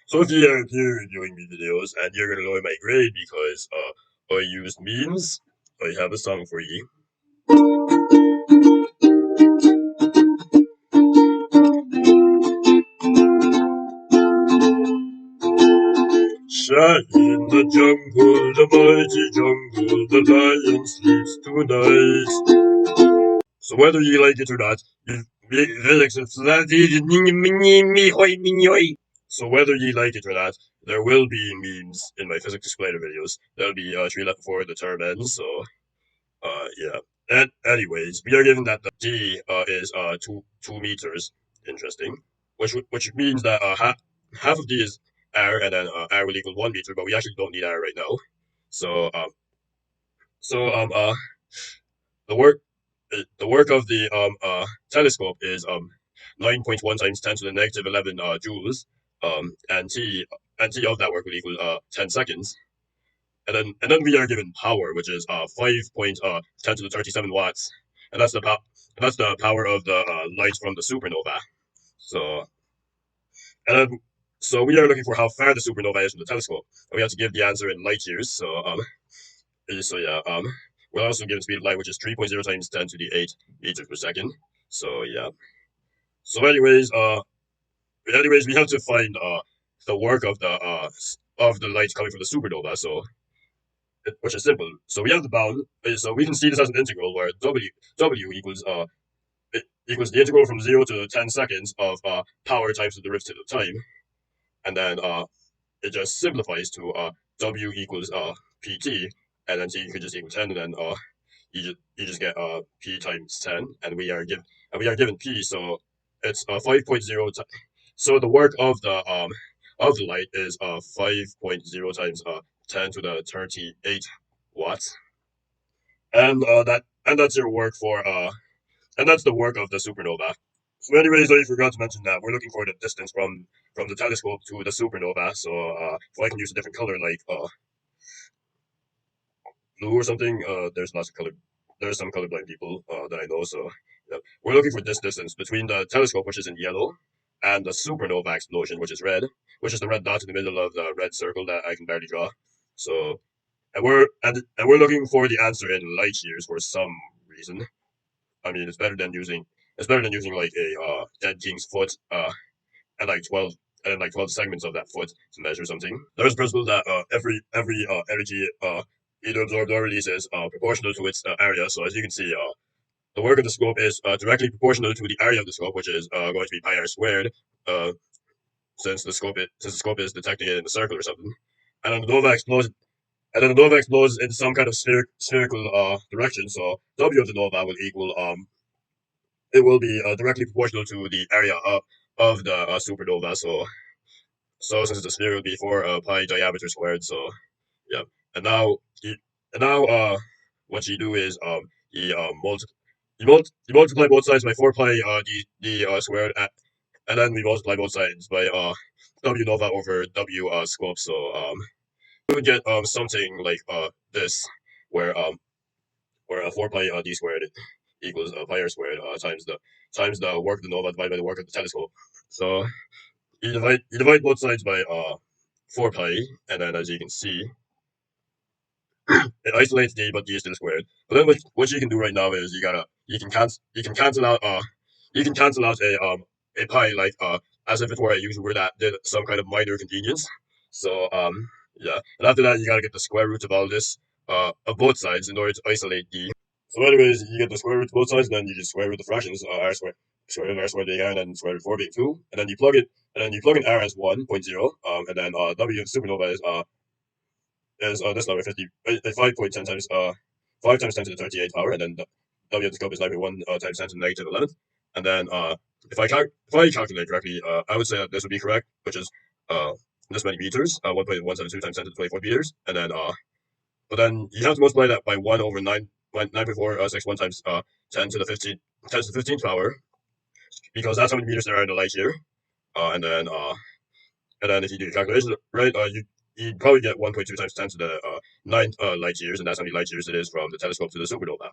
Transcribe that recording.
So if you are here viewing these videos and you're gonna lower my grade because I used memes, I have a song for you. Shine in the jungle, the mighty jungle, the lion sleeps tonight. So whether you like it or not, so whether you like it or not, there will be memes in my physics explainer videos. There'll be three left before the term ends. So yeah. And anyways, we are given that the d is 2 meters. Interesting. Which means that half of d is r, and then r will equal 1 meter. But we actually don't need r right now. So so the work the work of the telescope is 9.1 times 10 to the negative 11 joules. And t of that work will equal 10 seconds. And then we are given power, which is 5.10 to the 37 watts, and that's the power of the light from the supernova. So and then so we are looking for how far the supernova is from the telescope, and we have to give the answer in light years. So yeah, we're also given speed of light, which is 3.0 times 10 to the 8 meters per second. So yeah. So anyways, we have to find the work of the light coming from the supernova. So which is simple. So we have the bound. So we can see this as an integral where w equals it equals the integral from 0 to 10 seconds of power times the derivative of time, and then it just simplifies to w equals pt, and then t could just equal 10, and then you just get p times 10, and we are given p, so it's 5.0. So the work of the light is 5.0 times 10 to the 38 watts, and that's your work for and that's the work of the supernova. So anyways, I forgot to mention that we're looking for the distance from the telescope to the supernova. So if I can use a different color like blue or something, there's some colorblind people that I know. So yeah, we're looking for this distance between the telescope, which is in yellow, and the supernova explosion, which is red, which is the red dot in the middle of the red circle that I can barely draw. So and we're looking for the answer in light years for some reason. I mean, it's better than using like a dead king's foot and like 12 segments of that foot to measure something. There's a principle that every energy either absorbed or released is proportional to its area. So as you can see, the work of the scope is directly proportional to the area of the scope, which is going to be pi r squared, uh, since the scope is detecting it in a circle or something. And then the nova explodes. And then the nova explodes in some kind of spherical direction. So W of the nova will equal it will be directly proportional to the area of the supernova. So since it's a sphere, it would be 4 pi diameter squared. So yeah, and now he, and now what you do is you multiply both sides by 4 pi d squared, and then we multiply both sides by w nova over w scope. So we would get something like this, where 4 pi d squared equals pi r squared times the work of the nova divided by the work of the telescope. So you divide both sides by 4 pi, and then as you can see, it isolates d, but d is still squared. But then what you can do right now is you can cancel out a pi, like as if it were a usual word that did some kind of minor convenience. So yeah, and after that you gotta get the square root of all this of both sides in order to isolate d. So anyways, you get the square root of both sides, and then you just square root the fractions, square root of r squared being r, and then square root of 4 being 2, and then you plug in r as 1.0, and then w of supernova is this number 5.10 times 5 times 10 to the 38 power, and then w of the scope is 9.1 times 10 to the negative 11, and then if I calculate correctly, I would say that this would be correct, which is uh this many meters, 1.172 times 10 to the 24 meters, and then but then you have to multiply that by 1 over 9.461 times 10 to the 15th power, because that's how many meters there are in a light year. And then if you do the calculation right, you probably get 1.2 times 10 to the 9 light years, and that's how many light years it is from the telescope to the supernova.